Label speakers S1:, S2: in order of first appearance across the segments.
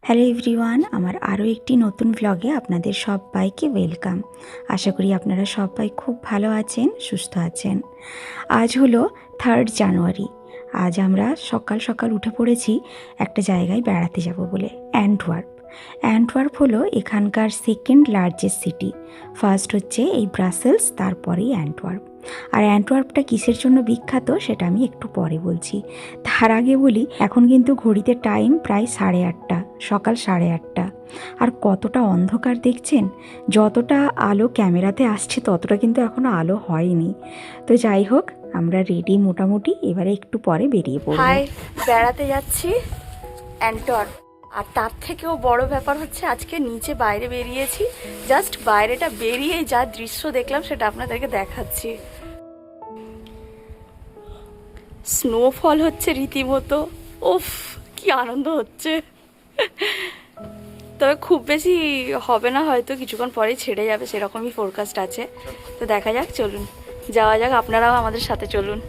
S1: Hello everyone, আমার আরও একটি নতুন ব্লগে আপনাদের সবাইকে ওয়েলকাম। আশা করি আপনারা সবাই খুব ভালো আছেন, সুস্থ আছেন। আজ হলো 3 জানুয়ারি। আজ আমরা সকাল সকাল উঠে পড়েছি একটা জায়গায় বেড়াতে যাব বলে, অ্যান্টওয়ার্প। অ্যান্টওয়ার্প হলো এখানকার সেকেন্ড লার্জেস্ট সিটি। ফার্স্ট হচ্ছে এই ব্রাসেলস, তারপরেই অ্যান্টওয়ার্প। আর অ্যান্টওয়ার্পটা কিসের জন্য বিখ্যাত সেটা আমি একটু পরে বলছি। তার আগে বলি, এখন কিন্তু ঘড়িতে টাইম প্রায় 8:30, সকাল 8:30। আর কতটা অন্ধকার দেখছেন, যতটা আলো ক্যামেরাতে আসছে ততটা কিন্তু এখনও আলো হয়নি। তো যাই হোক, আমরা রেডি মোটামুটি, এবারে একটু পরে বেরিয়ে পড়ব।
S2: হাই, বেড়াতে যাচ্ছি অ্যান্টওয়ার্প। আর তার থেকেও বড় ব্যাপার হচ্ছে আজকে নিচে বাইরে বেরিয়েছি। জাস্ট বাইরেটা বেরিয়েই যা দৃশ্য দেখলাম সেটা আপনাদেরকে দেখাচ্ছি। স্নোফল হচ্ছে রীতিমতো, উফ কি আনন্দ হচ্ছে। তবে খুব বেশি হবে না, হয়তো কিছুক্ষণ পরেই ছেড়ে যাবে, সেরকমই ফোরকাস্ট আছে। তো দেখা যাক, চলুন যাওয়া যাক, আপনারাও আমাদের সাথে চলুন।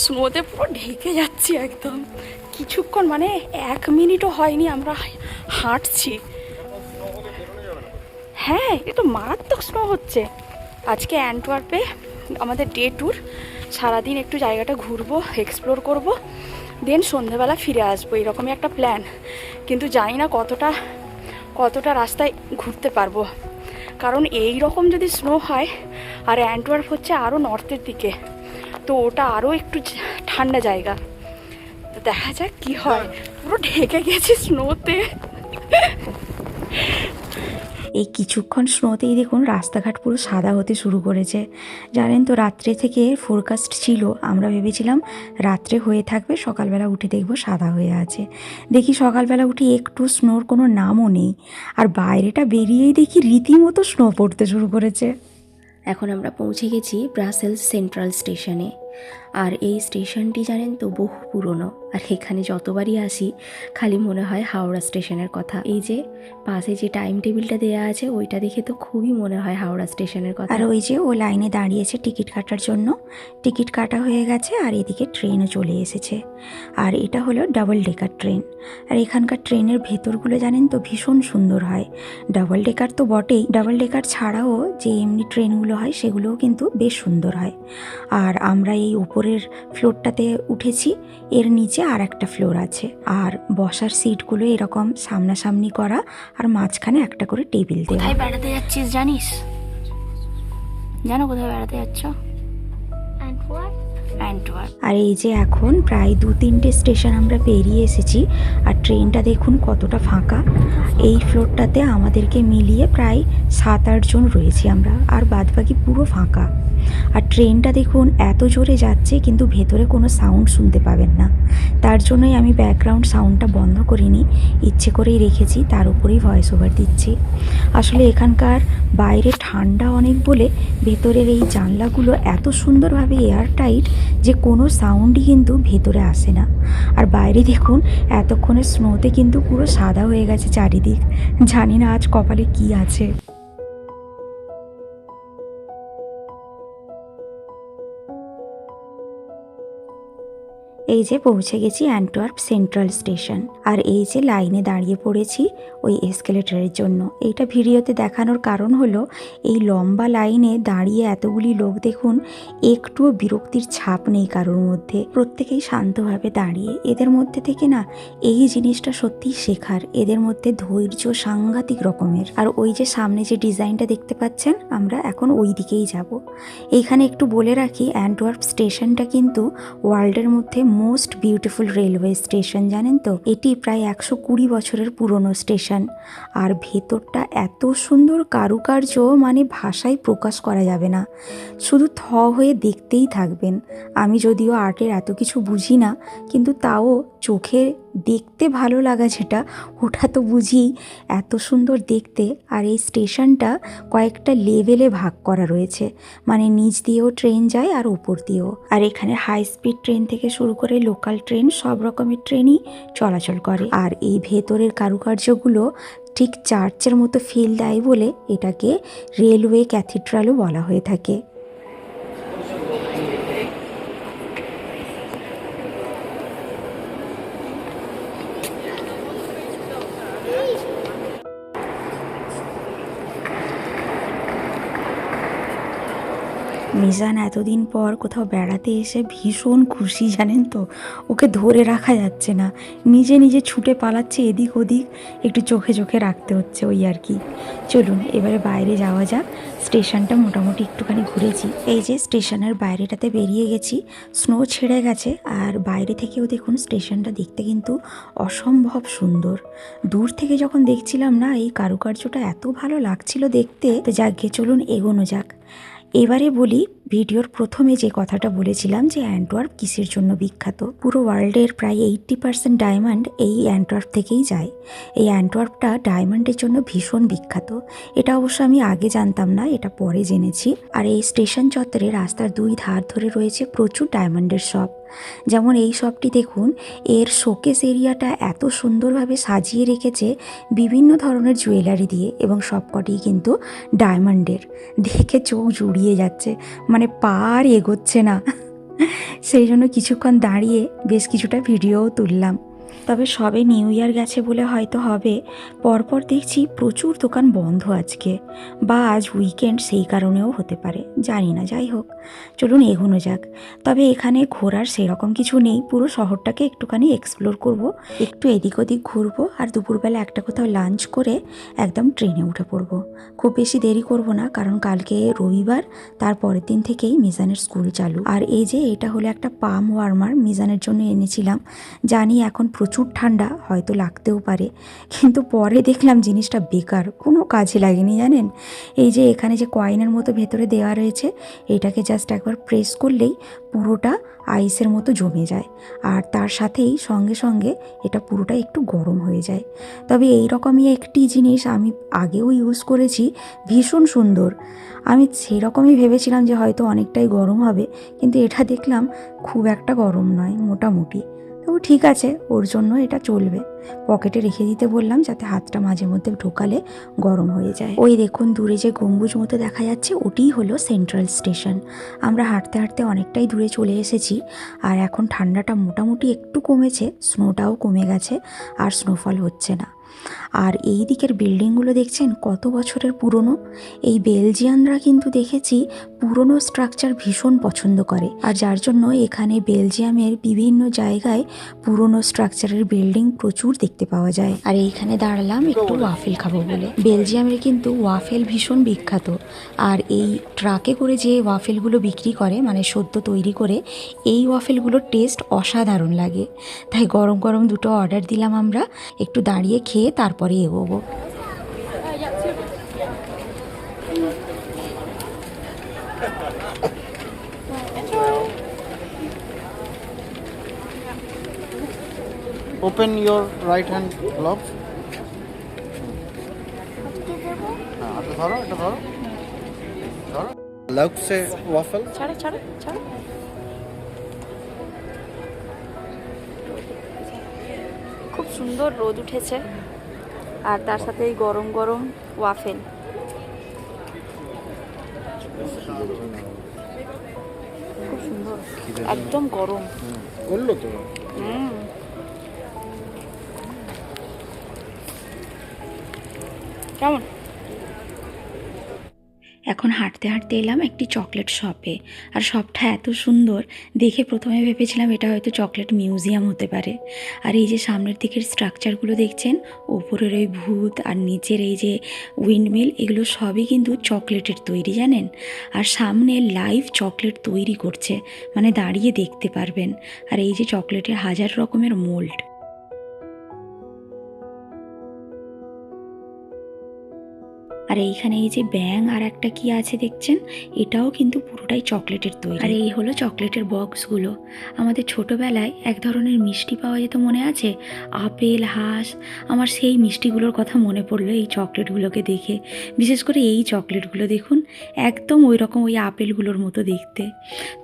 S2: স্নোতে পুরো ঢেকে যাচ্ছি একদম। কিছুক্ষণ মানে 1 মিনিটও হয়নি আমরা হাঁটছি। হ্যাঁ, একটু মারাত্মক স্নো হচ্ছে। আজকে অ্যান্টওয়ার্পে আমাদের ডে ট্যুর, সারাদিন একটু জায়গাটা ঘুরবো, এক্সপ্লোর করব, দেন সন্ধ্যেবেলা ফিরে আসবো, এরকমই একটা প্ল্যান। কিন্তু জানি না কতটা রাস্তায় ঘুরতে পারবো, কারণ এই রকম যদি স্নো হয়, আর অ্যান্টওয়ার্প হচ্ছে আরও নর্থের দিকে, তো ওটা আরও একটু ঠান্ডা জায়গা। তো দেখা যাক কি হয়। পুরো ঢেকে গেছি স্নোতে।
S1: এই কিছুক্ষণ স্নোতেই দেখুন রাস্তাঘাট পুরো সাদা হতে শুরু করেছে। জানেন তো, রাত্রে থেকে ফোরকাস্ট ছিল, আমরা ভেবেছিলাম রাত্রে হয়ে থাকবে, সকালবেলা উঠে দেখবো সাদা হয়ে আছে। দেখি সকালবেলা উঠে একটু স্নোর কোনো নামও নেই, আর বাইরেটা বেরিয়েই দেখি রীতিমতো স্নো পড়তে শুরু করেছে। এখন আমরা পৌঁছে গেছি ব্রাসেলস সেন্ট্রাল স্টেশনে। আর এই স্টেশনটি জানেন তো বহু পুরনো, আর এখানে যতবারই আসি খালি মনে হয় হাওড়া স্টেশনের কথা। এই যে পাশে যে টাইম টেবিলটা দেওয়া আছে, ওইটা দেখে তো খুবই মনে হয় হাওড়া স্টেশনের কথা। আর ওই যে ও লাইনে দাঁড়িয়েছে টিকিট কাটার জন্য, টিকিট কাটা হয়ে গেছে, আর এদিকে ট্রেনও চলে এসেছে। আর এটা হলো ডাবল ডেকার ট্রেন। আর এখানকার ট্রেনের ভেতরগুলো জানেন তো ভীষণ সুন্দর হয়। ডাবল ডেকার তো বটেই, ডাবল ডেকার ছাড়াও যে এমনি ট্রেনগুলো হয় সেগুলোও কিন্তু বেশ সুন্দর হয়। আর আমরা এই উপরের ফ্লোরটাতে উঠেছি, এর নিচে আর একটা ফ্লোর আছে। আর বসার সিটগুলো এরকম সামনাসামনি করা, আর মাঝখানে একটা করে টেবিল দেওয়া।
S2: কোথায় বেড়াতে যাচ্ছিস জানিস? জানো কোথায় বেড়াতে যাচ্ছ? অ্যান্টওয়ার্প।
S1: আর এই যে এখন প্রায় 2-3টে স্টেশন আমরা পেরিয়ে এসেছি, আর ট্রেনটা দেখুন কতটা ফাঁকা। এই ফ্লোরটাতে আমাদেরকে মিলিয়ে প্রায় 7-8 জন রয়েছি আমরা, আর বাদবাকি পুরো ফাঁকা। আর ট্রেনটা দেখুন এত জোরে যাচ্ছে, কিন্তু ভেতরে কোনো সাউন্ড শুনতে পাবেন না। তার জন্যই আমি ব্যাকগ্রাউন্ড সাউন্ডটা বন্ধ করিনি, ইচ্ছে করেই রেখেছি, তার উপরেই ভয়েস ওভার দিচ্ছি। আসলে এখানকার বাইরে ঠান্ডা অনেক বলে ভেতরের এই জানলাগুলো এত সুন্দরভাবে এয়ার টাইট যে কোনো সাউন্ডই কিন্তু ভেতরে আসে না। আর বাইরে দেখুন এতক্ষণে স্নোতে কিন্তু পুরো সাদা হয়ে গেছে চারিদিক। জানি না আজ কপালে কি আছে। এই যে পৌঁছে গেছি অ্যান্টওয়ার্প সেন্ট্রাল স্টেশন। আর এই যে লাইনে দাঁড়িয়ে পড়েছি ওই এসকেলেটরের জন্য। এইটা ভিডিওতে দেখানোর কারণ হলো, এই লম্বা লাইনে দাঁড়িয়ে এতগুলি লোক দেখুন, একটুও বিরক্তির ছাপ নেই কারোর মধ্যে, প্রত্যেকেই শান্তভাবে দাঁড়িয়ে। এদের মধ্যে থেকে না এই জিনিসটা সত্যিই শেখার, এদের মধ্যে ধৈর্য সাংঘাতিক রকমের। আর ওই যে সামনে যে ডিজাইনটা দেখতে পাচ্ছেন, আমরা এখন ওই দিকেই যাব। এইখানে একটু বলে রাখি, অ্যান্টওয়ার্প স্টেশনটা কিন্তু ওয়ার্ল্ডের মধ্যে মোস্ট বিউটিফুল রেলওয়ে স্টেশন, জানেন তো। এটি প্রায় 120 বছরের পুরনো স্টেশন। আর ভেতরটা এত সুন্দর কারুকার্য, মানে ভাষায় প্রকাশ করা যাবে না, শুধু থ হয়ে দেখতেই থাকবেন। আমি যদিও আর্টের এত কিছু বুঝি না, কিন্তু তাও চোখে দেখতে ভালো লাগা যেটা, ওটা তো বুঝি, এত সুন্দর দেখতে। আর এই স্টেশনটা কয়েকটা লেভেলে ভাগ করা রয়েছে, মানে নিচ দিয়েও ট্রেন যায় আর উপর দিয়েও। আর এখানে হাই স্পিড ট্রেন থেকে শুরু করে লোকাল ট্রেন, সব রকমের ট্রেনই চলাচল করে। আর এই ভেতরের কারুকার্যগুলো ঠিক চার্চের মতো ফিল দেয় বলে এটাকে রেলওয়ে ক্যাথিড্রালও বলা হয়ে থাকে। মিজান এতদিন পর কোথাও বেড়াতে এসে ভীষণ খুশি, জানেন তো। ওকে ধরে রাখা যাচ্ছে না, নিজে নিজে ছুটে পালাচ্ছে এদিক ওদিক, একটু চোখে চোখে রাখতে হচ্ছে ওই আর কি। চলুন এবারে বাইরে যাওয়া যাক। স্টেশনটা মোটামুটি একটুখানি ঘুরেছি। এই যে স্টেশনের বাইরেটাতে বেরিয়ে গেছি, স্নো ছেড়ে গেছে, আর বাইরে থেকেও দেখুন স্টেশনটা দেখতে কিন্তু অসম্ভব সুন্দর। দূর থেকে যখন দেখছিলাম না, এই কারুকার্যটা এত ভালো লাগছিল দেখতে। তো যাক গে, চলুন এগোনো যাক। এবারে বলি, ভিডিওর প্রথমে যে কথাটা বলেছিলাম যে অ্যান্টওয়ার্প কিসের জন্য বিখ্যাত। পুরো ওয়ার্ল্ডের প্রায় 80% ডায়মন্ড এই অ্যান্টওয়ার্প থেকেই যায়। এই অ্যান্টওয়ার্পটা ডায়মন্ডের জন্য ভীষণ বিখ্যাত। এটা অবশ্য আমি আগে জানতাম না, এটা পরে জেনেছি। আর এই স্টেশন চত্বরে রাস্তার দুই ধার ধরে রয়েছে প্রচুর ডায়মন্ডের শপ। যেমন এই শপটি দেখুন, এর শোকেস এরিয়াটা এত সুন্দরভাবে সাজিয়ে রেখেছে বিভিন্ন ধরনের জুয়েলারি দিয়ে, এবং সবকটি কিন্তু ডায়মন্ডের। দেখে চোখ জুড়িয়ে যাচ্ছে, মানে পা আর এগোচ্ছে না। সেই জন্য কিছুক্ষণ দাঁড়িয়ে বেশ কিছুটা ভিডিওও তুললাম। তবে সবে নিউ ইয়ার গেছে বলে হয়তো হবে, পরপর দেখছি প্রচুর দোকান বন্ধ আজকে, বা আজ উইকেন্ড সেই কারণেও হতে পারে, জানি না। যাই হোক, চলুন এগোনো যাক। তবে এখানে ঘোরার সেরকম কিছু নেই, পুরো শহরটাকে একটুখানি এক্সপ্লোর করব, একটু এদিক ওদিক ঘুরবো, আর দুপুরবেলা একটা কোথাও লাঞ্চ করে একদম ট্রেনে উঠে পড়বো। খুব বেশি দেরি করব না, কারণ কালকে রবিবার, তার পরের দিন থেকেই মিজানের স্কুল চালু। আর এই যে এটা হলো একটা পাম ওয়ার্মার, মিজানের জন্য এনেছিলাম। জানি এখন প্রচুর ঠান্ডা, হয়তো লাগতেও পারে, কিন্তু পরে দেখলাম জিনিসটা বেকার, কোনো কাজে লাগেনি জানেন। এই যে এখানে যে কয়েনের মতো ভেতরে দেওয়া রয়েছে, এটাকে জাস্ট একবার প্রেস করলেই পুরোটা আইসের মতো জমে যায়, আর তার সাথেই সঙ্গে সঙ্গে এটা পুরোটা একটু গরম হয়ে যায়। তবে এই রকমই একটি জিনিস আমি আগেও ইউজ করেছি, ভীষণ সুন্দর। আমি সেরকমই ভেবেছিলাম যে হয়তো অনেকটাই গরম হবে, কিন্তু এটা দেখলাম খুব একটা গরম নয়, মোটামুটি। তবু ঠিক আছে, ওর জন্য এটা চলবে। পকেটে রেখে দিতে বললাম, যাতে হাতটা মাঝে মধ্যে ঢোকালে গরম হয়ে যায়। ওই দেখুন দূরে যে গম্বুজ মতো দেখা যাচ্ছে, ওটিই হলো সেন্ট্রাল স্টেশন। আমরা হাঁটতে হাঁটতে অনেকটাই দূরে চলে এসেছি, আর এখন ঠান্ডাটা মোটামুটি একটু কমেছে, স্নোটাও কমে গেছে, আর স্নোফল হচ্ছে না। আর এই দিকের বিল্ডিংগুলো দেখছেন কত বছরের পুরনো। এই বেলজিয়ানরা কিন্তু দেখেছি পুরনো স্ট্রাকচার ভীষণ পছন্দ করে, আর যার জন্য এখানে বেলজিয়ামের বিভিন্ন জায়গায় পুরনো স্ট্রাকচারের বিল্ডিং প্রচুর দেখতে পাওয়া যায়। আর এইখানে দাঁড়ালাম একটু ওয়াফেল খাবো বলে। বেলজিয়ামের কিন্তু ওয়াফেল ভীষণ বিখ্যাত, আর এই ট্রাকে করে যে ওয়াফেলগুলো বিক্রি করে, মানে সদ্য তৈরি করে, এই ওয়াফেলগুলোর টেস্ট অসাধারণ লাগে। তাই গরম গরম দুটো অর্ডার দিলাম আমরা, একটু দাঁড়িয়ে খেয়ে তারপরে এগোবো।
S3: Open your right hand glove. हाँ, এটা ধরো, এটা ধরো, ধরো। লগ সে ওয়াফল।
S2: ছাড়ো ছাড়ো ছাড়ো। খুব সুন্দর রোদ উঠেছে, আর তার সাথে এই গরম গরম ওয়াফেল। খুব সুন্দর, একদম গরম।
S3: করলো তো।
S2: কেমন?
S1: এখন হাঁটতে হাঁটতে এলাম একটি চকলেট শপে, আর শপটা এত সুন্দর দেখে প্রথমে ভেবেছিলাম এটা হয়তো চকলেট মিউজিয়াম হতে পারে। আর এই যে সামনের দিকের স্ট্রাকচারগুলো দেখছেন, ওপরের ওই ভূত আর নিচের এই যে উইন্ডমিল, এগুলো সবই কিন্তু চকলেটের তৈরি, জানেন। আর সামনে লাইভ চকলেট তৈরি করছে, মানে দাঁড়িয়ে দেখতে পারবেন। আর এই যে চকলেটের হাজার রকমের মোল্ড। আর এইখানে এই যে ব্যাং আর একটা কি আছে দেখছেন, এটাও কিন্তু পুরোটাই চকলেটের তৈরি। আর এই হলো চকলেটের বক্সগুলো। আমাদের ছোটোবেলায় এক ধরনের মিষ্টি পাওয়া যেত, মনে আছে, আপেল হাঁস। আমার সেই মিষ্টিগুলোর কথা মনে পড়লো এই চকলেটগুলোকে দেখে। বিশেষ করে এই চকলেটগুলো দেখুন, একদম ওই রকম ওই আপেলগুলোর মতো দেখতে।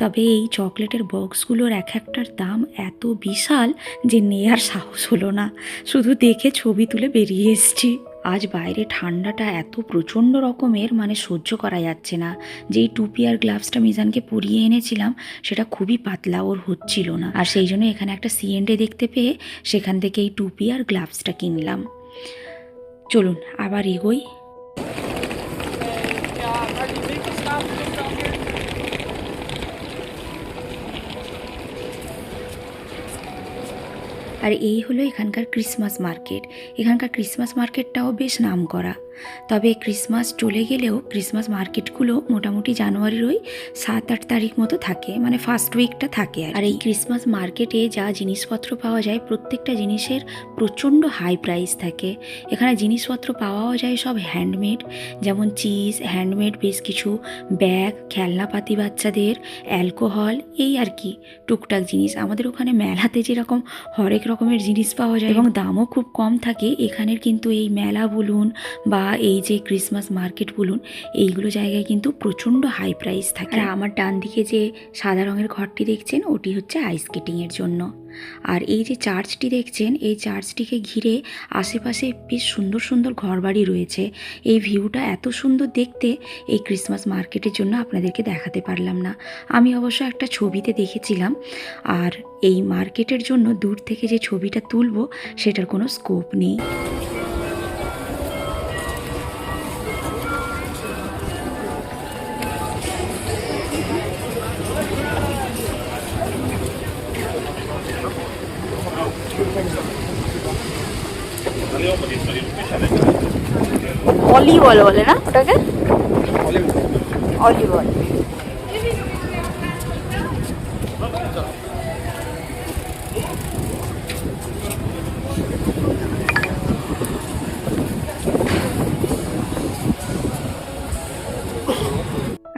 S1: তবে এই চকলেটের বক্সগুলোর এক একটার দাম এত বিশাল যে নেয়ার সাহস হলো না, শুধু দেখে ছবি তুলে বেরিয়ে এসেছি। আজ বাইরে ঠান্ডাটা এত প্রচণ্ড রকমের, মানে সহ্য করা যাচ্ছে না। যেই টুপি আর গ্লাভসটা মিজানকে পরিয়ে এনেছিলাম, সেটা খুবই পাতলা, ওর হচ্ছিল না। আর সেই জন্য এখানে একটা C&A দেখতে পেয়ে সেখান থেকে এই টুপি আর গ্লাভসটা কিনলাম। চলুন আবার এগোই। আর এই হলো এখানকার ক্রিসমাস মার্কেট। এখানকার ক্রিসমাস মার্কেটটাও বেশ নাম করা। তবে ক্রিসমাস চলে গেলেও ক্রিসমাস মার্কেটগুলো মোটামুটি জানুয়ারির ওই 7-8 তারিখ মতো থাকে, মানে ফার্স্ট উইকটা থাকে। আর এই ক্রিসমাস মার্কেটে যা জিনিসপত্র পাওয়া যায় প্রত্যেকটা জিনিসের প্রচণ্ড হাই প্রাইস থাকে। এখানে জিনিসপত্র পাওয়াও যায় সব হ্যান্ডমেড, যেমন চিজ, হ্যান্ডমেড বেশ কিছু ব্যাগ, খেলনাপাতি বাচ্চাদের, অ্যালকোহল, এই আর কি টুকটাক জিনিস। আমাদের ওখানে মেলাতে যেরকম হরেক রকমের জিনিস পাওয়া যায় এবং দামও খুব কম থাকে, এখানের কিন্তু এই মেলা বলুন বা এই যে ক্রিসমাস মার্কেট বলুন, এইগুলো জায়গায় কিন্তু প্রচণ্ড হাই প্রাইস থাকে। আর আমার ডান দিকে যে সাদা রঙের ঘরটি দেখছেন ওটি হচ্ছে আইস স্কেটিংয়ের জন্য। আর এই যে চার্চটি দেখছেন, এই চার্চটিকে ঘিরে আশেপাশে বেশ সুন্দর সুন্দর ঘরবাড়ি রয়েছে। এই ভিউটা এত সুন্দর দেখতে, এই ক্রিসমাস মার্কেটের জন্য আপনাদেরকে দেখাতে পারলাম না। আমি অবশ্য একটা ছবিতে দেখেছিলাম, আর এই মার্কেটের জন্য দূর থেকে যে ছবিটা তুলবো সেটার কোনো স্কোপ নেই।
S2: অলিভ অয়েল বলে না ওটাকে? Olive oil.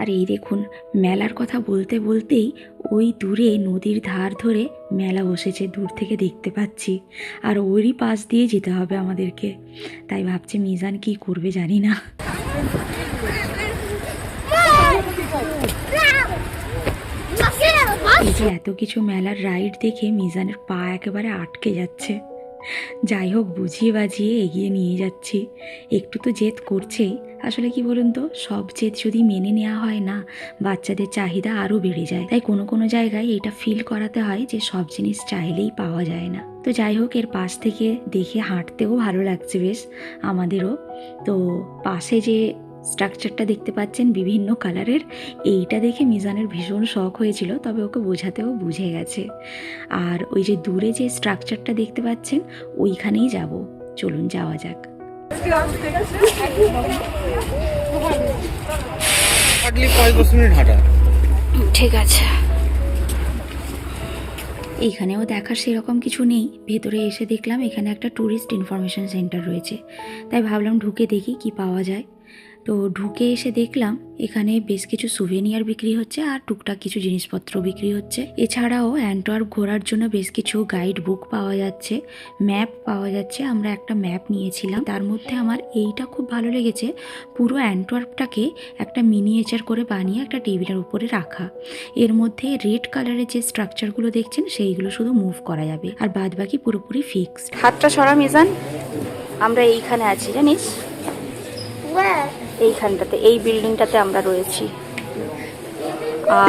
S1: আর এই দেখুন, মেলার কথা বলতে বলতেই ওই দূরে নদীর ধার ধরে মেলা বসেছে, দূর থেকে দেখতে পাচ্ছি। আর ওরই পাশ দিয়ে যেতে হবে আমাদেরকে। তাই ভাবছি মিজান কি করবে জানি না। এই যে এত কিছু মেলার রাইড দেখে মিজানের পা একেবারে আটকে যাচ্ছে। যাই হোক, বুঝিয়ে বাজিয়ে এগিয়ে নিয়ে যাচ্ছি। একটু তো জেদ করছেই। আসলে কি বলুন তো, সব জেদ যদি মেনে নেওয়া হয় না, বাচ্চাদের চাহিদা আরও বেড়ে যায়। তাই কোনো কোনো জায়গায় এটা ফিল করাতে হয় যে সব জিনিস চাইলেই পাওয়া যায় না। তো যাই হোক, এর পাশ থেকে দেখে হাঁটতেও ভালো লাগছে বেশ আমাদেরও। তো পাশে যে স্ট্রাকচারটা দেখতে পাচ্ছেন বিভিন্ন কালারের, এইটা দেখে মিজানের ভীষণ শখ হয়েছিল, তবে ওকে বোঝাতেও বুঝে গেছে। আর ওই যে দূরে যে স্ট্রাকচারটা দেখতে পাচ্ছেন ওইখানেই যাব। চলুন যাওয়া যাক।
S2: ঠিক আছে।
S1: এইখানেও দেখার সেরকম কিছু নেই। ভেতরে এসে দেখলাম এখানে একটা ট্যুরিস্ট ইনফরমেশন সেন্টার রয়েছে, তাই ভাবলাম ঢুকে দেখি কি পাওয়া যায়। তো ঢুকে এসে দেখলাম এখানে বেশ কিছু সুভেনিয়ার বিক্রি হচ্ছে আর টুকটাক কিছু জিনিসপত্র বিক্রি হচ্ছে। এছাড়াও অ্যান্টওয়ার্প ঘোরার জন্য বেশ কিছু গাইড বুক পাওয়া যাচ্ছে, ম্যাপ পাওয়া যাচ্ছে। আমরা একটা ম্যাপ নিয়েছিলাম, তার মধ্যে আমার এইটা খুব ভালো লেগেছে। পুরো অ্যান্টওয়ার্পটাকে একটা মিনিয়েচার করে বানিয়ে একটা টেবিলের উপরে রাখা। এর মধ্যে রেড কালারের যে স্ট্রাকচারগুলো দেখছেন সেইগুলো শুধু মুভ করা যাবে, আর বাদ বাকি পুরোপুরি ফিক্সড।
S2: হাতটা সরা মিজান। আমরা এইখানে আছি জানিস, এইখানটাতে, এই বিল্ডিংটাতে আমরা রয়েছি।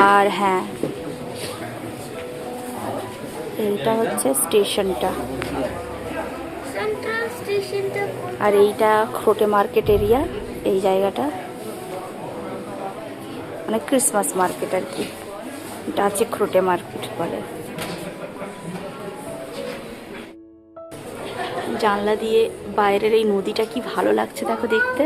S2: আর হ্যাঁ, এইটা হচ্ছে স্টেশনটা, আর এইটা খোটে মার্কেট এরিয়া। এই জায়গাটা মানে ক্রিসমাস মার্কেট আর কি, এটা আছে খোটে মার্কেট বলে। জানলা দিয়ে বাইরের এই নদীটা কি ভালো লাগছে দেখো দেখতে।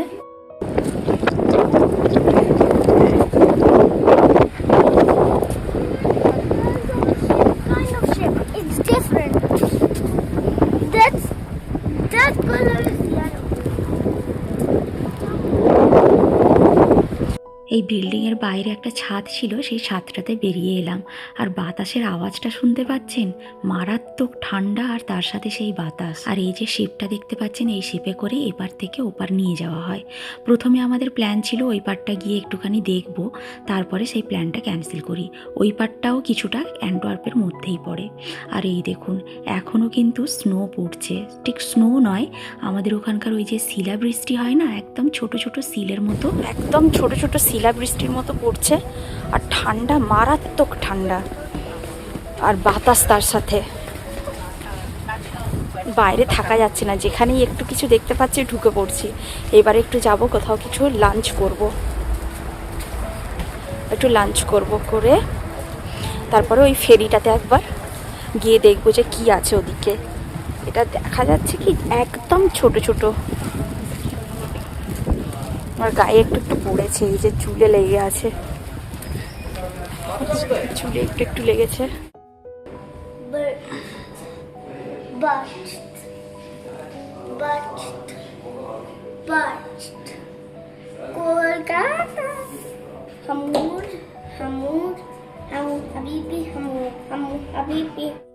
S1: এই বিল্ডিংয়ের বাইরে একটা ছাদ ছিল, সেই ছাদটাতে বেরিয়ে এলাম। আর বাতাসের আওয়াজটা শুনতে পাচ্ছেন, মারাত্মক ঠান্ডা, আর তার সাথে সেই বাতাস। আর এই যে শিপটা দেখতে পাচ্ছেন, এই শিপে করে এপার থেকে ওপার নিয়ে যাওয়া হয়। প্রথমে আমাদের প্ল্যান ছিল ওই পারটা গিয়ে একটুখানি দেখব, তারপরে সেই প্ল্যানটা ক্যান্সেল করি। ওই পারটাও কিছুটা অ্যান্টওয়ার্পের মধ্যেই পড়ে। আর এই দেখুন, এখনও কিন্তু স্নো পড়ছে। ঠিক স্নো নয়, আমাদের ওখানকার ওই যে শিলাবৃষ্টি হয় না, একদম ছোট ছোট সিলের মতো,
S2: একদম ছোট ছোট শিলাবৃষ্টির মতো পড়ছে। আর ঠান্ডা, মারাত্মক ঠান্ডা, আর বাতাস তার সাথে। বাইরে থাকা যাচ্ছে না, যেখানেই একটু কিছু দেখতে পাচ্ছি ঢুকে পড়ছি। এবারে একটু যাব কোথাও, কিছু লাঞ্চ করব, একটু লাঞ্চ করব, করে তারপরে ওই ফেরিটাতে একবার গিয়ে দেখবো যে কি আছে ওদিকে। এটা দেখা যাচ্ছে কি একদম ছোট ছোট। আমার গায়ে একটু একটু পড়েছে, এই যে চুলে লেগে আছে, চুলে একটু একটু লেগেছে।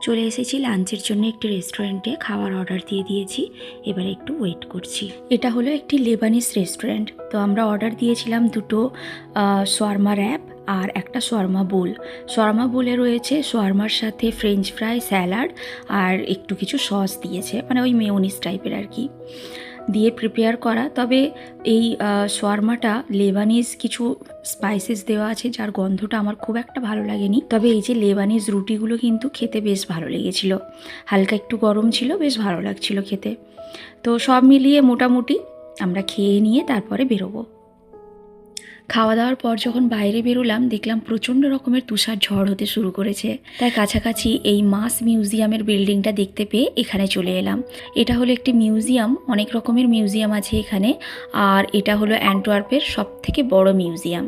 S1: চলে এসেছি লাঞ্চের জন্য একটি রেস্টুরেন্টে, খাওয়ার অর্ডার দিয়ে দিয়েছি, এবারে একটু ওয়েট করছি। এটা হলো একটি লেবানিজ রেস্টুরেন্ট। তো আমরা অর্ডার দিয়েছিলাম দুটো শোয়ারমা র্যাপ আর একটা শোয়ারমা বোল। শোয়ারমা বোলে রয়েছে শোয়ারমার সাথে ফ্রেঞ্চ ফ্রাই, স্যালাড আর একটু কিছু সস দিয়েছে, মানে ওই মেয়োনিজ টাইপের আর কি দিয়ে প্রিপেয়ার করা। তবে এই শোয়ারমাটা লেবানিজ কিছু স্পাইসেস দেওয়া আছে যার গন্ধটা আমার খুব একটা ভালো লাগেনি। তবে এই যে লেবানিজ রুটিগুলো কিন্তু খেতে বেশ ভালো লেগেছিল, হালকা একটু গরম ছিল, বেশ ভালো লাগছিল খেতে। তো সব মিলিয়ে মোটামুটি আমরা খেয়ে নিয়ে তারপরে বেরোবো। খাওয়া দাওয়ার পর যখন বাইরে বেরোলাম দেখলাম প্রচণ্ড রকমের তুষার ঝড় হতে শুরু করেছে। তাই কাছাকাছি এই মাস মিউজিয়ামের বিল্ডিংটা দেখতে পেয়ে এখানে চলে এলাম। এটা হলো একটি মিউজিয়াম, অনেক রকমের মিউজিয়াম আছে এখানে, আর এটা হলো অ্যান্টওয়ার্পের সবথেকে বড় মিউজিয়াম।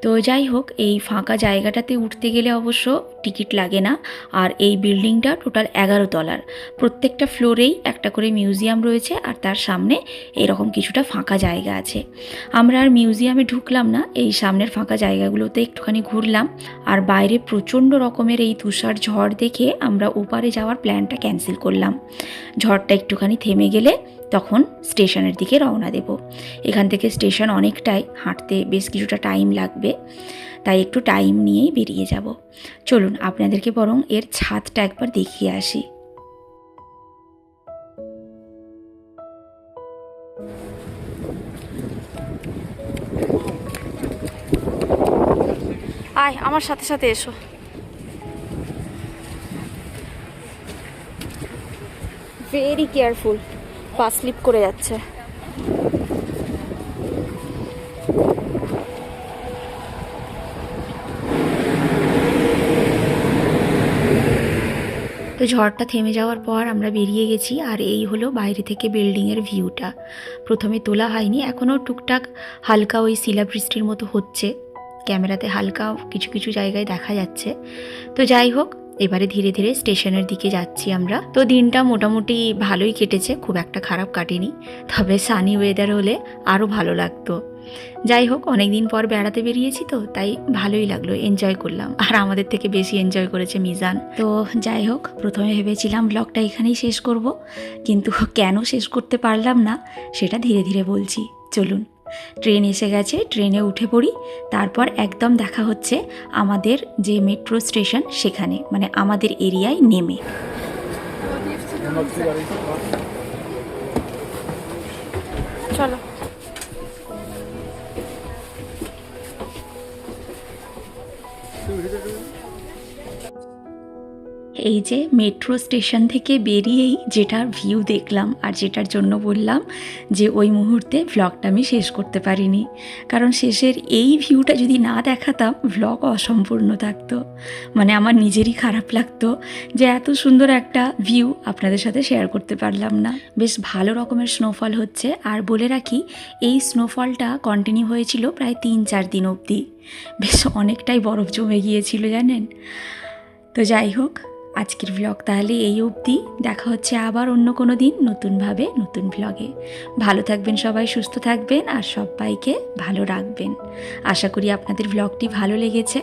S1: তো যাই হোক, এই ফাঁকা জায়গাটাতে উঠতে গেলে অবশ্য টিকিট লাগে না। আর এই বিল্ডিংটা টোটাল 11 তলার, প্রত্যেকটা ফ্লোরেই একটা করে মিউজিয়াম রয়েছে আর তার সামনে এরকম কিছুটা ফাঁকা জায়গা আছে। আমরা আর মিউজিয়ামে ঢুকলাম না, এই সামনের ফাঁকা জায়গাগুলোতে একটুখানি ঘুরলাম। আর বাইরে প্রচণ্ড রকমের এই তুষার ঝড় দেখে আমরা ওপারে যাওয়ার প্ল্যানটা ক্যান্সেল করলাম। ঝড়টা একটুখানি থেমে গেলে তখন স্টেশনের দিকে রওনা দেব। এখান থেকে স্টেশন অনেকটাই, হাঁটতে বেশ কিছুটা টাইম লাগবে, তাই একটু টাইম নিয়েই বেরিয়ে যাব। চলুন আপনাদেরকে বরং এর ছাদটা একবার দেখিয়ে আসি।
S2: আয় আমার সাথে সাথে এসো। ভেরি কেয়ারফুল, পা স্লিপ করে যাচ্ছে।
S1: তো ঝড়টা থেমে যাওয়ার পর আমরা বেরিয়ে গেছি, আর এই হলো বাইরে থেকে বিল্ডিংয়ের ভিউটা। প্রথমে তোলা হয়নি, এখনও টুকটাক হালকা ওই শিলাবৃষ্টির মতো হচ্ছে, ক্যামেরাতে হালকা কিছু কিছু জায়গায় দেখা যাচ্ছে। তো যাই হোক, এবারে ধীরে ধীরে স্টেশনের দিকে যাচ্ছি আমরা। তো দিনটা মোটামুটি ভালোই কেটেছে, খুব একটা খারাপ কাটেনি, তবে সানি ওয়েদার হলে আরও ভালো লাগতো। যাই হোক, অনেক দিন পর বেড়াতে বেরিয়েছি তো তাই ভালোই লাগলো, এনজয় করলাম। আর আমাদের থেকে বেশি এনজয় করেছে মিজান। তো যাই হোক, প্রথমে ভেবেছিলাম ব্লগটা এখানেই শেষ করব, কিন্তু কেন শেষ করতে পারলাম না সেটা ধীরে ধীরে বলছি। চলুন, ট্রেন এসে গেছে, ট্রেনে উঠে পড়ি, তারপর একদম দেখা হচ্ছে আমাদের যে মেট্রো স্টেশন সেখানে, মানে আমাদের এরিয়ায় নেমে।
S2: চলো।
S1: এই যে মেট্রো স্টেশন থেকে বেরিয়েই যেটার ভিউ দেখলাম আর যেটার জন্য বললাম যে ওই মুহূর্তে ভ্লগটা আমি শেষ করতে পারিনি, কারণ শেষের এই ভিউটা যদি না দেখাতাম ভ্লগ অসম্পূর্ণ থাকতো। মানে আমার নিজেরই খারাপ লাগতো যে এত সুন্দর একটা ভিউ আপনাদের সাথে শেয়ার করতে পারলাম না। বেশ ভালো রকমের স্নোফল হচ্ছে, আর বলে রাখি এই স্নোফলটা কন্টিনিউ হয়েছিল প্রায় 3-4 দিন অবধি, বেশ অনেকটাই বরফ জমে গিয়েছিল জানেন। তো যাই হোক, আজকের ভ্লগ তাহলে এই অবধি, দেখা হচ্ছে আবার অন্য কোনো দিন নতুনভাবে নতুন ভ্লগে। ভালো থাকবেন সবাই, সুস্থ থাকবেন আর সবাইকে ভালো রাখবেন। আশা করি আপনাদের ভ্লগটি ভালো লেগেছে।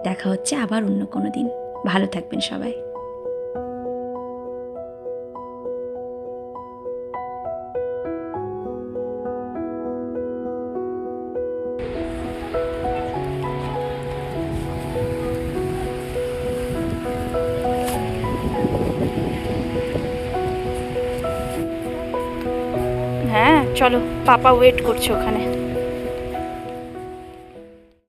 S1: দেখা হচ্ছে আবার অন্য কোনো দিন। ভালো থাকবেন সবাই।
S2: হ্যাঁ চলো, পাপা ওয়েট করছে ওখানে।